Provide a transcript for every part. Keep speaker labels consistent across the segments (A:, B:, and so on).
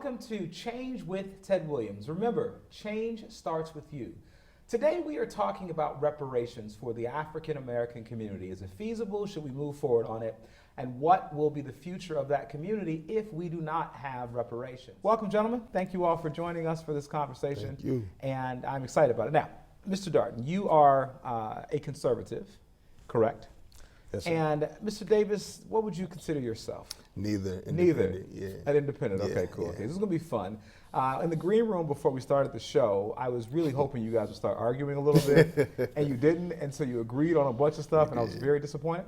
A: welcome to Change with Ted Williams. Remember, change starts with you. Today we are talking about reparations for the African American community. Is it feasible? Should we move forward on it? And what will be the future of that community if we do not have reparations? Welcome, gentlemen. Thank you all for joining us for this conversation.
B: Thank you.
A: And I'm excited about it. Now, Mr. Darden, you are a conservative, correct?
B: Yes, sir.
A: And Mr. Davis, what would you consider yourself?
B: Neither.
A: Neither.
B: Yeah.
A: An independent.
B: Yeah,
A: Okay, cool.
B: yeah.
A: Okay, this is gonna be fun. In the green room before we started the show, I was really hoping you guys would start arguing a little bit, and you didn't, and so you agreed on a bunch of stuff, and I was very disappointed.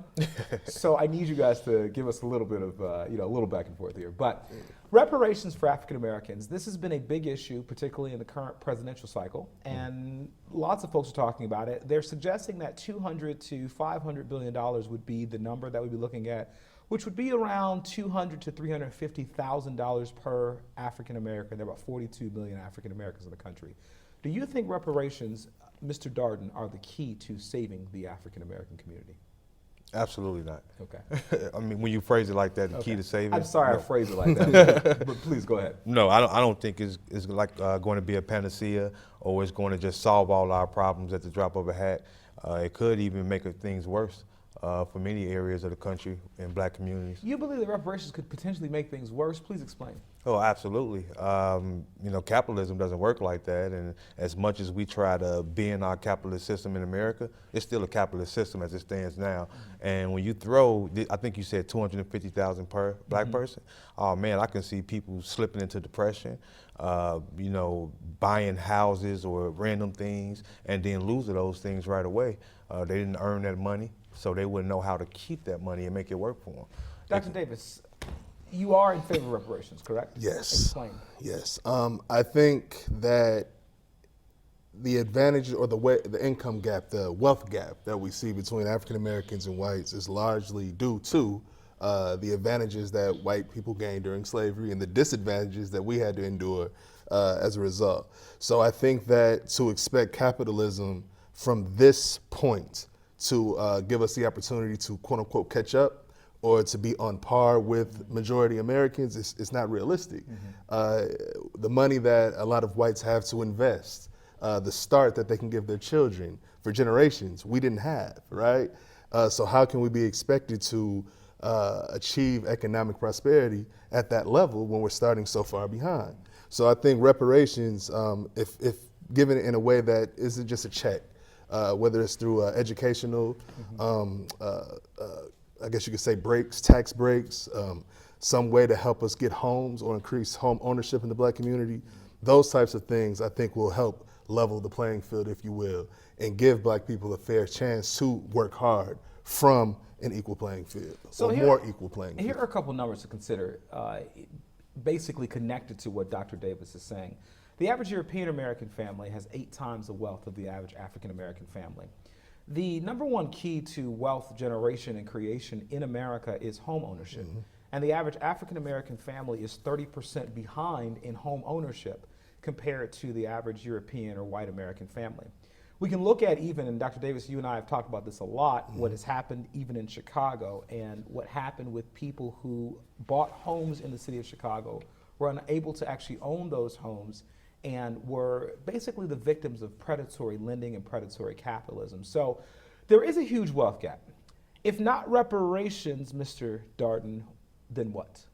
A: So I need you guys to give us a little bit of, a little back and forth here. But reparations for African Americans, this has been a big issue, particularly in the current presidential cycle, and lots of folks are talking about it. They're suggesting that $200 to $500 billion would be the number that we'd be looking at, which would be around $200,000 to $350,000 per African American. There are about 42 million African Americans in the country. Do you think reparations, Mr. Darden, are the key to saving the African American community?
C: Absolutely not.
A: Okay.
C: I mean, when you phrase it like that, the key to saving.
A: I'm sorry
C: no.
A: I phrased it like that, but please go ahead.
C: No, I don't think it's like going to be a panacea or it's going to just solve all our problems at the drop of a hat. It could even make things worse for many areas of the country and black communities.
A: You believe that reparations could potentially make things worse? Please explain.
C: Oh, absolutely. Capitalism doesn't work like that, and as much as we try to bend our capitalist system in America, it's still a capitalist system as it stands now. And when you throw, I think you said 250,000 per black person, oh man, I can see people slipping into depression, buying houses or random things, and then losing those things right away. They didn't earn that money, so they wouldn't know how to keep that money and make it work for them.
A: Dr. Davis, you are in favor of reparations, correct?
B: Yes.
A: Explain.
B: Yes. I think that the advantage or the income gap, the wealth gap that we see between African Americans and whites is largely due to the advantages that white people gained during slavery and the disadvantages that we had to endure as a result. So I think that to expect capitalism from this point to give us the opportunity to quote unquote catch up or to be on par with majority Americans, it's not realistic. The money that a lot of whites have to invest, the start that they can give their children for generations, we didn't have, right? So how can we be expected to achieve economic prosperity at that level when we're starting so far behind? So I think reparations, if given in a way that isn't just a check, whether it's through educational, I guess you could say tax breaks, some way to help us get homes or increase home ownership in the black community, those types of things I think will help level the playing field, if you will, and give black people a fair chance to work hard from an equal playing field, or more equal playing field.
A: Here are a couple numbers to consider, basically connected to what Dr. Davis is saying. The average European American family has 8 times the wealth of the average African American family. The number one key to wealth generation and creation in America is home ownership. And the average African American family is 30% behind in home ownership compared to the average European or white American family. We can look at even, and Dr. Davis, you and I have talked about this a lot, what has happened even in Chicago and what happened with people who bought homes in the city of Chicago, were unable to actually own those homes, and were basically the victims of predatory lending and predatory capitalism. So there is a huge wealth gap. If not reparations, Mr. Darden, then what?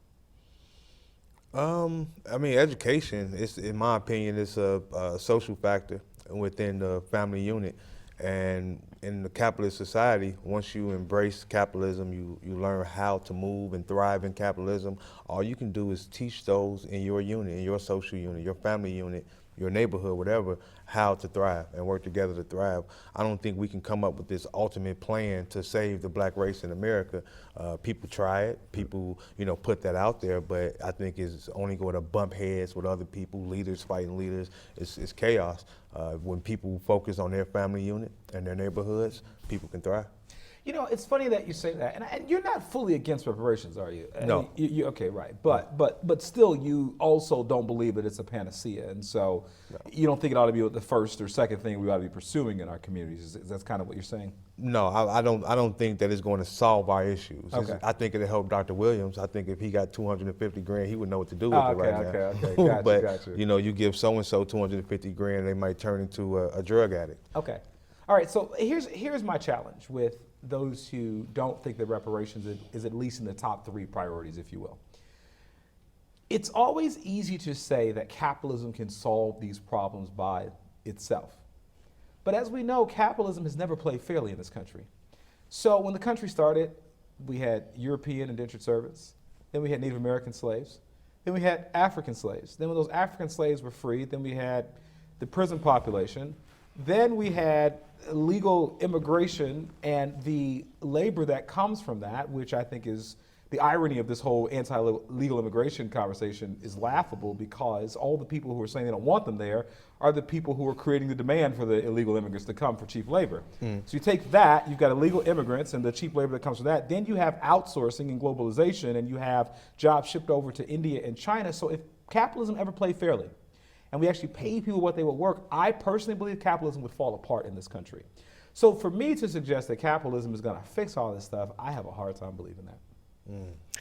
C: Education, in my opinion, is a social factor within the family unit. And in the capitalist society, once you embrace capitalism, you learn how to move and thrive in capitalism. All you can do is teach those in your unit, in your social unit, your family unit, your neighborhood, whatever, how to thrive and work together to thrive. I don't think we can come up with this ultimate plan to save the black race in America. People try it, people put that out there, but I think it's only going to bump heads with other people, leaders fighting leaders. It's chaos. When people focus on their family unit and their neighborhoods, people can thrive.
A: You know, it's funny that you say that, and you're not fully against reparations, are you? I
C: No.
A: mean, okay, right. But still, you also don't believe that it's a panacea, and so you don't think it ought to be the first or second thing we ought to be pursuing in our communities. That's kind of what you're saying?
C: No, I don't think that it's going to solve our issues.
A: Okay.
C: I think it'll help Dr. Williams. I think if he got 250 grand, he would know what to do with it
A: Okay,
C: right now.
A: okay. Gotcha,
C: but
A: gotcha.
C: you know, you give so and so 250 grand, they might turn into a drug addict.
A: Okay. All right, so here's my challenge with those who don't think that reparations is at least in the top 3 priorities, if you will. It's always easy to say that capitalism can solve these problems by itself. But as we know, capitalism has never played fairly in this country. So when the country started, we had European indentured servants, then we had Native American slaves, then we had African slaves. Then when those African slaves were freed, then we had the prison population. Then we had legal immigration and the labor that comes from that, which I think is the irony of this whole anti-legal immigration conversation is laughable, because all the people who are saying they don't want them there are the people who are creating the demand for the illegal immigrants to come for cheap labor. So you take that, you've got illegal immigrants and the cheap labor that comes from that, then you have outsourcing and globalization, and you have jobs shipped over to India and China. So if capitalism ever played fairly, and we actually paid people what they would work, I personally believe capitalism would fall apart in this country. So for me to suggest that capitalism is going to fix all this stuff, I have a hard time believing that.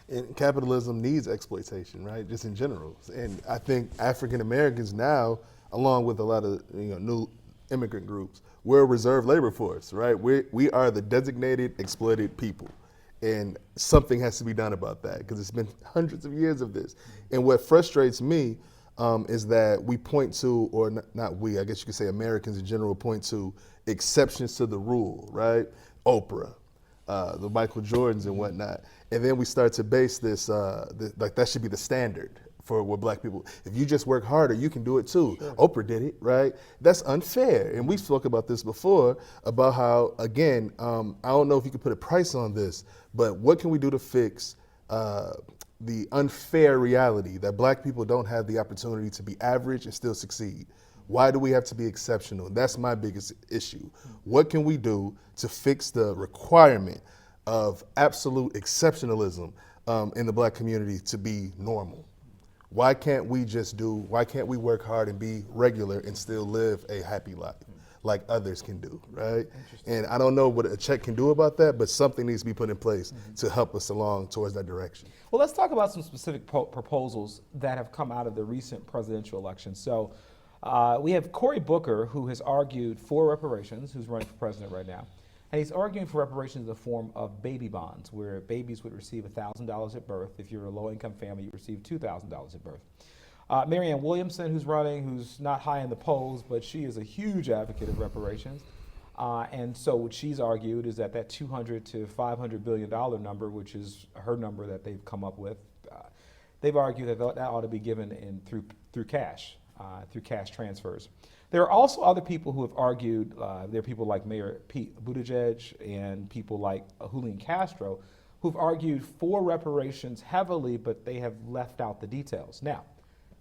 B: And capitalism needs exploitation, right? Just in general. And I think African Americans now, along with a lot of new immigrant groups, we're a reserve labor force, right? We are the designated exploited people. And something has to be done about that, because it's been hundreds of years of this. And what frustrates me is that we point to, or not we, I guess you could say Americans in general point to exceptions to the rule, right? Oprah, the Michael Jordans and whatnot. And then we start to base this, like that should be the standard for what black people, if you just work harder, you can do it too. Sure. Oprah did it, right? That's unfair. And we spoke about this before, about how, again, I don't know if you could put a price on this, but what can we do to fix the unfair reality that black people don't have the opportunity to be average and still succeed? Why do we have to be exceptional? That's my biggest issue. What can we do to fix the requirement of absolute exceptionalism in the black community to be normal? Why can't we work hard and be regular and still live a happy life like others can do, right? And I don't know what a check can do about that, but something needs to be put in place to help us along towards that direction.
A: Well, let's talk about some specific proposals that have come out of the recent presidential election. So we have Cory Booker, who has argued for reparations, who's running for president right now. And he's arguing for reparations in the form of baby bonds, where babies would receive $1,000 at birth. If you're a low-income family, you receive $2,000 at birth. Marianne Williamson, who's running, who's not high in the polls, but she is a huge advocate of reparations. And so what she's argued is that $200 to $500 billion number, which is her number that they've come up with, they've argued that that ought to be given through cash transfers. There are also other people who have argued, there are people like Mayor Pete Buttigieg and people like Julian Castro, who've argued for reparations heavily, but they have left out the details. Now,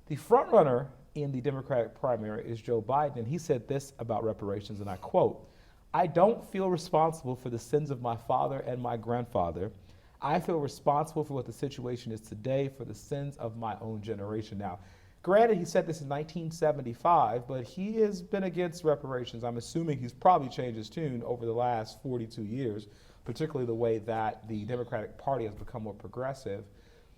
A: the front runner in the Democratic primary is Joe Biden, and he said this about reparations, and I quote, "I don't feel responsible for the sins of my father and my grandfather. I feel responsible for what the situation is today, for the sins of my own generation." Now, granted, he said this in 1975, but he has been against reparations. I'm assuming he's probably changed his tune over the last 42 years, particularly the way that the Democratic Party has become more progressive.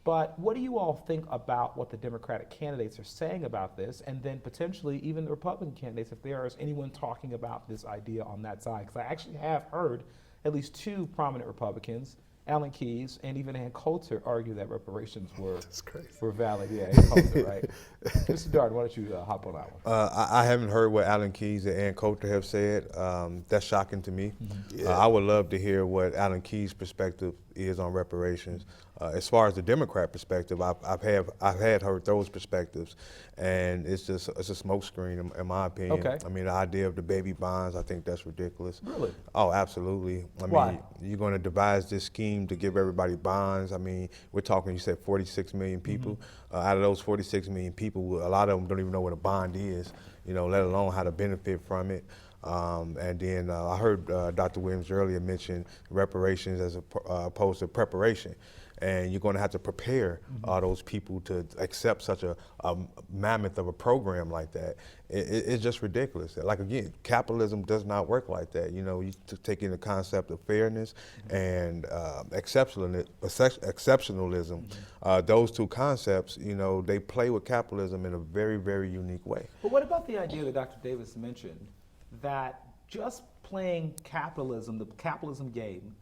A: But what do you all think about what the Democratic candidates are saying about this, and then potentially even the Republican candidates, if there is anyone talking about this idea on that side? Because I actually have heard at least 2 prominent Republicans, Alan Keyes and even Ann Coulter, argue that reparations were valid. Yeah, Ann Coulter, right? Mr. Darden, why don't you hop on that one?
C: I haven't heard what Alan Keyes and Ann Coulter have said. That's shocking to me.
B: Mm-hmm. Yeah.
C: I would love to hear what Alan Keyes' perspective is on reparations. As far as the Democrat perspective, I've had heard those perspectives, and it's a smokescreen in my opinion.
A: Okay.
C: I mean, the idea of the baby bonds, I think that's ridiculous.
A: Really?
C: Oh, absolutely. I
A: Why?
C: mean, you're going to devise this scheme to give everybody bonds. I mean, we're talking, you said 46 million people. Mm-hmm. Out of those 46 million people, a lot of them don't even know what a bond is, let alone how to benefit from it. And then I heard Dr. Williams earlier mention reparations as opposed to preparation. And you're going to have to prepare all those people to accept such a mammoth of a program like that. It's just ridiculous. Like, again, capitalism does not work like that. You know, you take in the concept of fairness and exceptionalism. Those two concepts, you know, they play with capitalism in a very, very unique way.
A: But what about the idea that Dr. Davis mentioned that just playing capitalism, the capitalism game,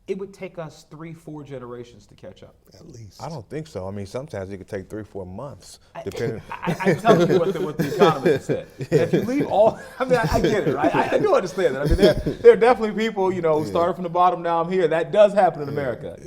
A: it would take us 3-4 generations to catch up?
B: At least.
C: I don't think so. I mean, sometimes it could take 3-4 months,
A: depending. I'm telling you what the economist said. If you leave all, I mean, I get it, right? I do understand that. I mean, there are definitely people, you know, starting from the bottom, now I'm here. That does happen in America.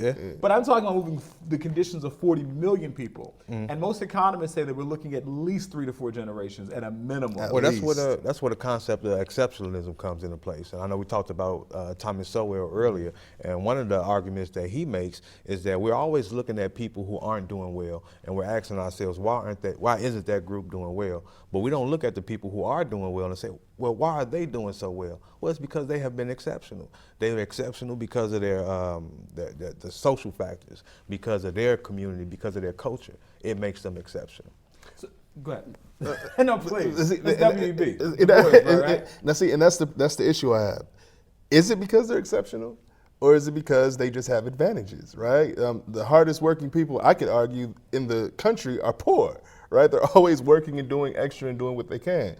A: But I'm talking about moving the conditions of 40 million people. And most economists say that we're looking at least 3 to 4 generations at a minimum.
C: Well, that's where the concept of exceptionalism comes into place. And I know we talked about Thomas Sowell earlier, and one of the arguments that he makes is that we're always looking at people who aren't doing well, and we're asking ourselves, why isn't that group doing well? But we don't look at the people who are doing well and say, well, why are they doing so well? Well, it's because they have been exceptional. They're exceptional because of the social factors, because of their community, because of their culture. It makes them exceptional.
A: So, go ahead. No, please. It's WEB.
B: Now, see, and that's the issue I have. Is it because they're exceptional? Or is it because they just have advantages, right? The hardest working people, I could argue, in the country are poor, right? They're always working and doing extra and doing what they can.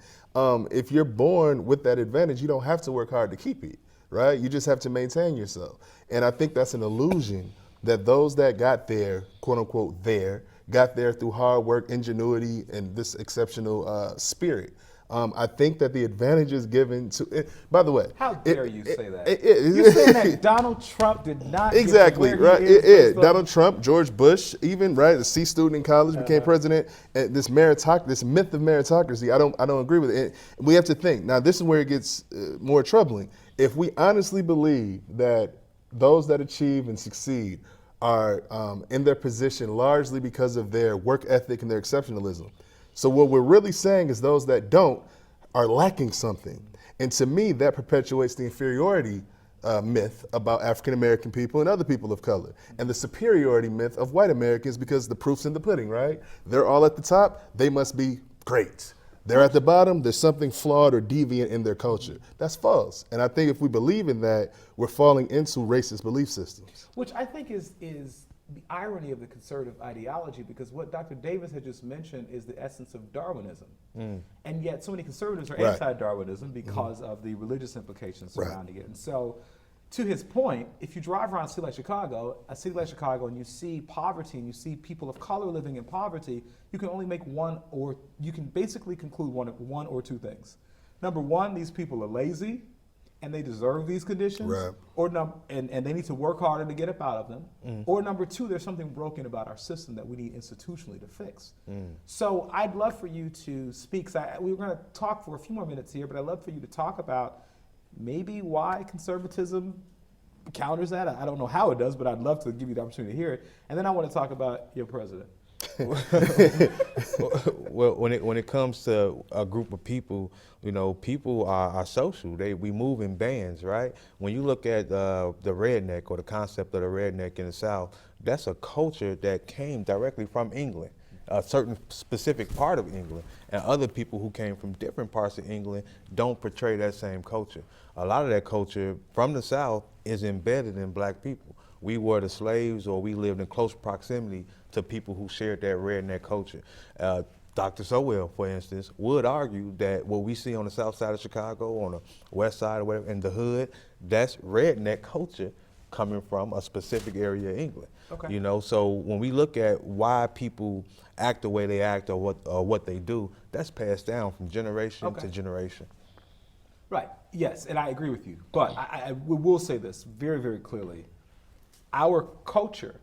B: If you're born with that advantage, you don't have to work hard to keep it, right? You just have to maintain yourself. And I think that's an illusion that those that got there, quote unquote, got there through hard work, ingenuity, and this exceptional spirit. I think that the advantages given to, by the way.
A: How dare you say that? You're saying that Donald Trump did not
B: exactly,
A: get to where
B: right?
A: he is
B: Donald Trump, George Bush, even, right, a C student in college became president. This myth of meritocracy, I don't agree with it. We have to think. Now, this is where it gets more troubling. If we honestly believe that those that achieve and succeed are in their position largely because of their work ethic and their exceptionalism, so what we're really saying is those that don't are lacking something. And to me, that perpetuates the inferiority myth about African American people and other people of color, and the superiority myth of white Americans, because the proof's in the pudding, right? They're all at the top, they must be great. They're at the bottom, there's something flawed or deviant in their culture. That's false. And I think if we believe in that, we're falling into racist belief systems.
A: Which I think is the irony of the conservative ideology, because what Dr. Davis had just mentioned is the essence of Darwinism. And yet so many conservatives are anti-Darwinism because of the religious implications surrounding it. And so, to his point, if you drive around a city like Chicago, and you see poverty and you see people of color living in poverty, you can only make you can basically conclude one or two things. Number one, these people are lazy and they deserve these conditions, and they need to work harder to get up out of them. Or number two, there's something broken about our system that we need institutionally to fix. So I'd love for you to speak. We were going to talk for a few more minutes here, but I'd love for you to talk about maybe why conservatism counters that. I don't know how it does, but I'd love to give you the opportunity to hear it. And then I want to talk about your president.
C: Well, when it comes to a group of people, you know, people are social. We move in bands, right? When you look at the redneck, or the concept of the redneck in the South, that's a culture that came directly from England, a certain specific part of England. And other people who came from different parts of England don't portray that same culture. A lot of that culture from the South is embedded in black people. We were the slaves, or we lived in close proximity to people who shared that redneck culture. Dr. Sowell, for instance, would argue that what we see on the south side of Chicago, on the west side or whatever, in the hood, that's redneck culture coming from a specific area of England. Okay. You know, so when we look at why people act the way they act, or what they do, that's passed down from generation to generation.
A: Right, yes, and I agree with you. But I will say this very, very clearly. Our culture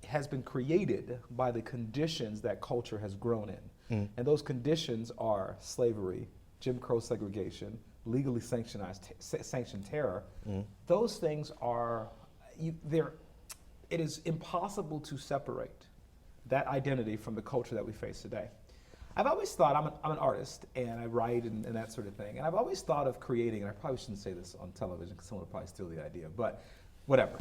A: has been created by the conditions that culture has grown in. And those conditions are slavery, Jim Crow segregation, legally sanctioned terror. Those things are, it is impossible to separate that identity from the culture that we face today. I've always thought, I'm an artist and I write and that sort of thing. And I've always thought of creating, and I probably shouldn't say this on television because someone will probably steal the idea, but whatever.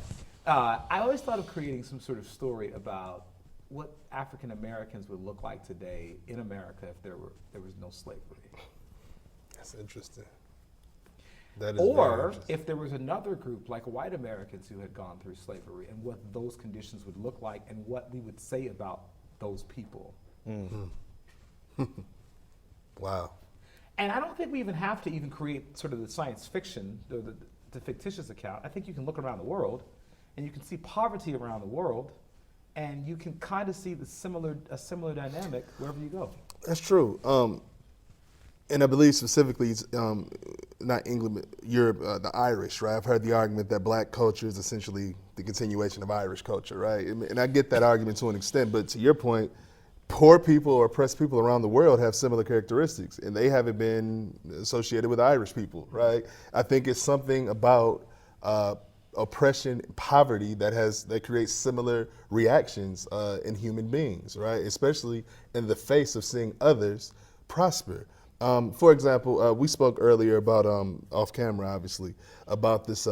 A: I always thought of creating some sort of story about what African Americans would look like today in America if there was no slavery.
B: That's interesting. That is
A: Or if there was another group like white Americans who had gone through slavery and what those conditions would look like and what we would say about those people.
B: Wow.
A: And I don't think we even have to even create sort of the science fiction, the fictitious account. I think you can look around the world and you can see poverty around the world and you can kind of see a similar dynamic wherever you go.
B: That's true. And I believe specifically, not England, but Europe, the Irish, right? I've heard the argument that black culture is essentially the continuation of Irish culture, right? And I get that argument to an extent, but to your point, poor people or oppressed people around the world have similar characteristics, and they haven't been associated with Irish people, right? I think it's something about oppression, poverty that creates similar reactions in human beings, right? Especially in the face of seeing others prosper. For example, we spoke earlier about, off camera obviously, about this,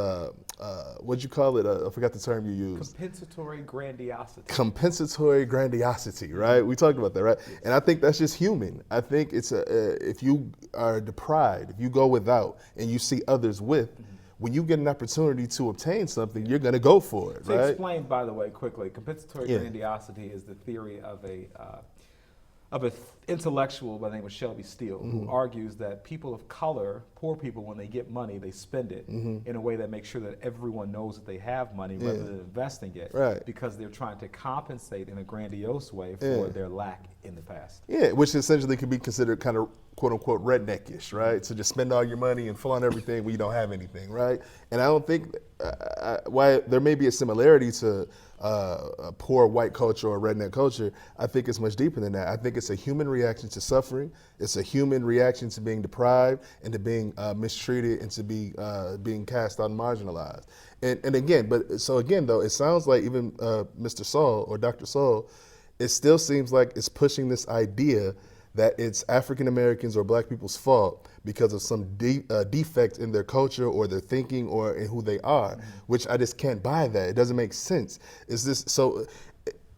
B: what'd you call it? I forgot the term you used.
A: Compensatory grandiosity.
B: Compensatory grandiosity, right? We talked about that, right? Yes. And I think that's just human. I think it's if you are deprived, if you go without and you see others with, when you get an opportunity to obtain something, you're going to go for it, right?
A: Explain, by the way, quickly, compensatory grandiosity is the theory of an intellectual by the name of Shelby Steele, who argues that people of color, poor people, when they get money, they spend it in a way that makes sure that everyone knows that they have money rather than investing it, because they're trying to compensate in a grandiose way for their lack in the past. Yeah,
B: which essentially could be considered kind of quote unquote redneckish, right? So just spend all your money and flaunt everything when you don't have anything, right? And I don't think why there may be a similarity to a poor white culture or redneck culture. I think it's much deeper than that. I think it's a human reaction to suffering. It's a human reaction to being deprived and to being mistreated and to be being cast out and marginalized. And again, though, it sounds like even Mr. Saul or Dr. Saul, it still seems like it's pushing this idea that it's African Americans or black people's fault because of some defect in their culture or their thinking or in who they are, which I just can't buy that. It doesn't make sense. So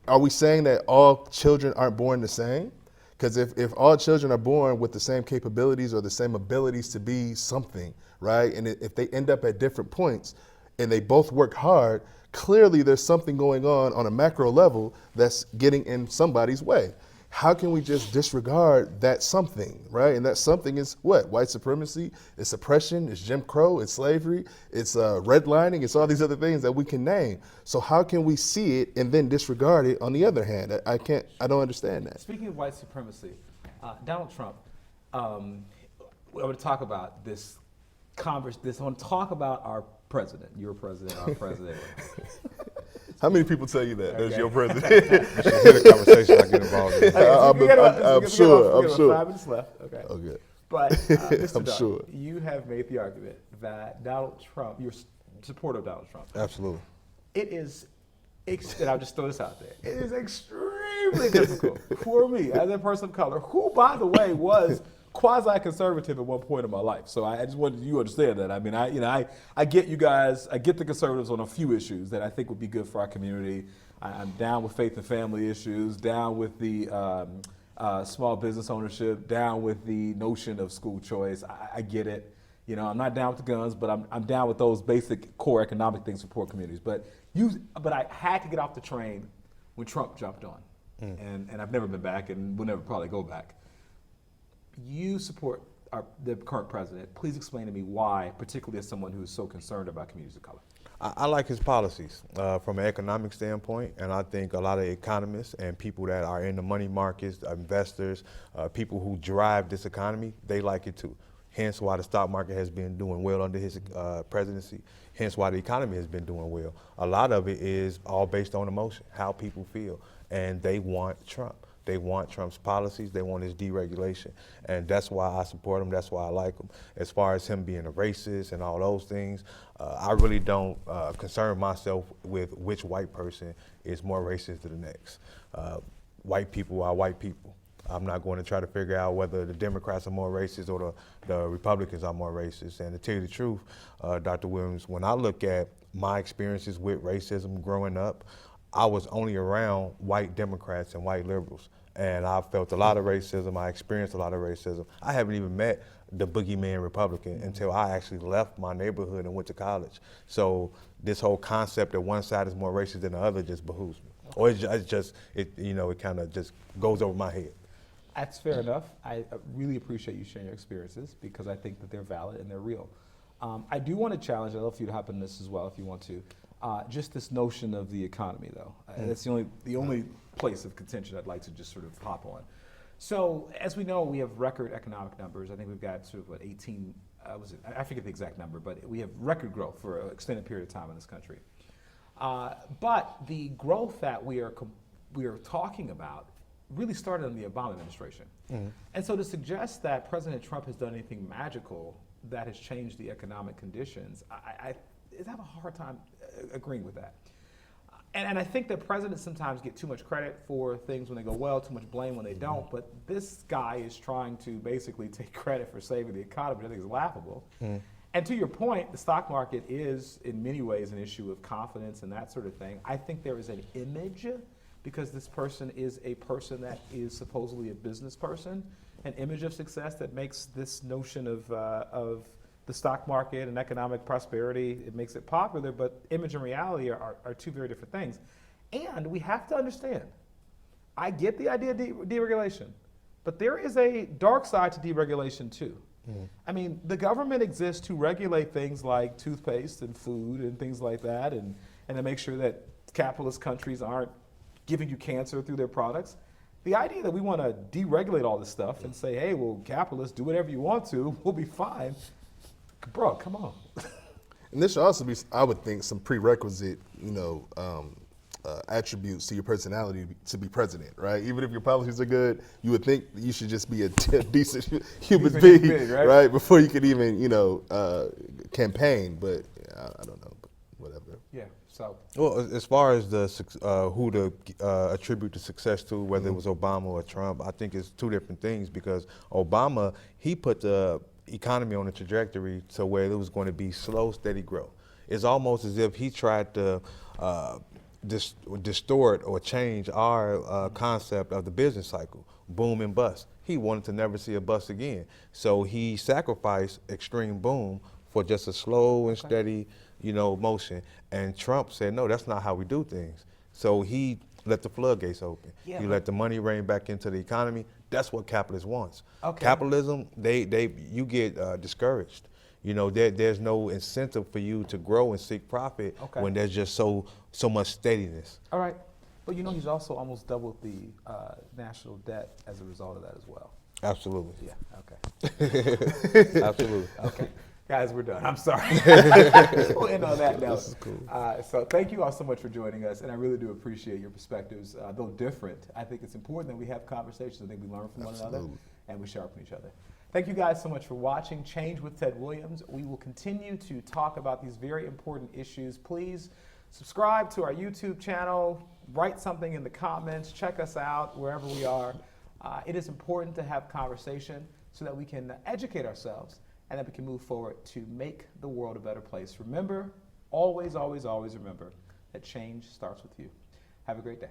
B: are we saying that all children aren't born the same? Because if all children are born with the same capabilities or the same abilities to be something, right? And if they end up at different points and they both work hard, clearly there's something going on a macro level that's getting in somebody's way. How can we just disregard that something, right? And that something is what? White supremacy, it's oppression, it's Jim Crow, it's slavery, it's redlining, it's all these other things that we can name. So how can we see it and then disregard it on the other hand? I don't understand that.
A: Speaking of white supremacy, Donald Trump, I want to talk about this I want to talk about our president, your president, our president.
B: How many people tell you that? Okay. That's your president.
C: I should hear the conversation I get involved in.
B: I'm sure.
A: 5 minutes left. Okay.
B: Okay.
A: But Mr.
B: I'm
A: Dunn,
B: sure.
A: You have made the argument that Donald Trump, you're supportive of Donald Trump.
C: Absolutely.
A: It is, and I'll just throw this out there, it is extremely difficult for me as a person of color, who, by the way, was quasi-conservative at one point in my life. So I just wanted you to understand that. I mean, I get you guys, I get the conservatives on a few issues that I think would be good for our community. I'm down with faith and family issues, down with the small business ownership, down with the notion of school choice. I get it. You know, I'm not down with the guns, but I'm down with those basic core economic things for poor communities. But I had to get off the train when Trump jumped on. And I've never been back and will never probably go back. You support the current president. Please explain to me why, particularly as someone who is so concerned about communities of color.
C: I like his policies from an economic standpoint, and I think a lot of economists and people that are in the money markets, investors, people who drive this economy, they like it too. Hence why the stock market has been doing well under his presidency. Hence why the economy has been doing well. A lot of it is all based on emotion, how people feel, and they want Trump. They want Trump's policies. They want his deregulation. And that's why I support him. That's why I like him. As far as him being a racist and all those things, I really don't concern myself with which white person is more racist than the next. White people are white people. I'm not going to try to figure out whether the Democrats are more racist or the Republicans are more racist. And to tell you the truth, Dr. Williams, when I look at my experiences with racism growing up, I was only around white Democrats and white liberals. And I felt a lot of racism. I experienced a lot of racism. I haven't even met the boogeyman Republican until I actually left my neighborhood and went to college. So this whole concept that one side is more racist than the other just behooves me. Or it kind of just goes over my head.
A: That's fair enough. I really appreciate you sharing your experiences because I think that they're valid and they're real. I do want to challenge, I'd love for you to hop in this as well if you want to, just this notion of the economy though. That's the only place of contention I'd like to just sort of hop on. So as we know, we have record economic numbers. I think we've got sort of what 18, I forget the exact number, but we have record growth for an extended period of time in this country. But the growth that we are talking about really started in the Obama administration. And so to suggest that President Trump has done anything magical that has changed the economic conditions, I have a hard time agreeing with that. And I think that presidents sometimes get too much credit for things when they go well, too much blame when they don't, but this guy is trying to basically take credit for saving the economy. I think it's laughable. And to your point, the stock market is in many ways an issue of confidence and that sort of thing. I think there is an image, because this person is a person that is supposedly a business person, an image of success that makes this notion of the stock market and economic prosperity, it makes it popular, but image and reality are two very different things. And we have to understand, I get the idea of deregulation, but there is a dark side to deregulation too. I mean, the government exists to regulate things like toothpaste and food and things like that, and to make sure that capitalist countries aren't giving you cancer through their products. The idea that we want to deregulate all this stuff and say, hey, well, capitalists, do whatever you want to, we'll be fine. Bro, come on.
B: And there should also be, I would think, some prerequisite, attributes to your personality to be president, right? Even if your policies are good, you would think that you should just be a decent human being, right? Before you could even, campaign. But I don't know, but whatever.
A: Yeah. So.
C: Well, as far as who to attribute the success to, whether it was Obama or Trump, I think it's two different things, because Obama, he put the economy on a trajectory to where it was going to be slow, steady growth. It's almost as if he tried to distort or change our concept of the business cycle, boom and bust. He wanted to never see a bust again. So he sacrificed extreme boom for just a slow and steady, motion. And Trump said, no, that's not how we do things. So he let the floodgates open.
A: Yeah,
C: he let the money rain back into the economy. That's what capitalism wants.
A: Okay.
C: Capitalism, you get discouraged. There's no incentive for you to grow and seek profit when there's just so much steadiness.
A: All right. But he's also almost doubled the national debt as a result of that as well.
C: Absolutely.
A: Yeah, okay.
C: Absolutely.
A: Okay. Guys, we're done. I'm sorry. We'll end on that note.
B: This is cool.
A: So thank you all so much for joining us, and I really do appreciate your perspectives. Though different, I think it's important that we have conversations. I think we learn from one another, and we sharpen each other. Thank you guys so much for watching Change with Ted Williams. We will continue to talk about these very important issues. Please subscribe to our YouTube channel, write something in the comments, check us out wherever we are. It is important to have conversation so that we can educate ourselves and that we can move forward to make the world a better place. Remember, always, always, always remember that change starts with you. Have a great day.